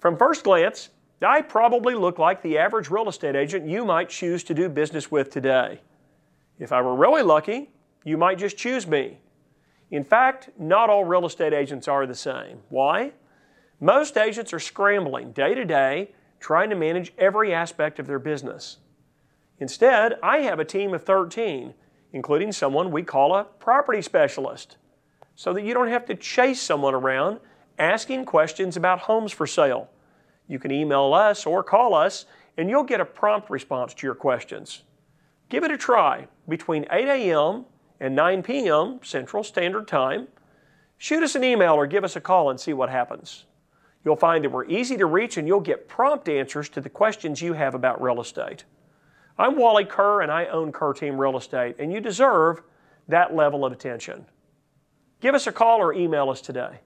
From first glance, I probably look like the average real estate agent you might choose to do business with today. If I were really lucky, you might just choose me. In fact, not all real estate agents are the same. Why? Most agents are scrambling day to day, trying to manage every aspect of their business. Instead, I have a team of 13, including someone we call a property specialist, so that you don't have to chase someone around asking questions about homes for sale. You can email us or call us, and you'll get a prompt response to your questions. Give it a try between 8 a.m. and 9 p.m. Central Standard Time. Shoot us an email or give us a call and see what happens. You'll find that we're easy to reach and you'll get prompt answers to the questions you have about real estate. I'm Wally Kerr and I own Kerr Team Real Estate, and you deserve that level of attention. Give us a call or email us today.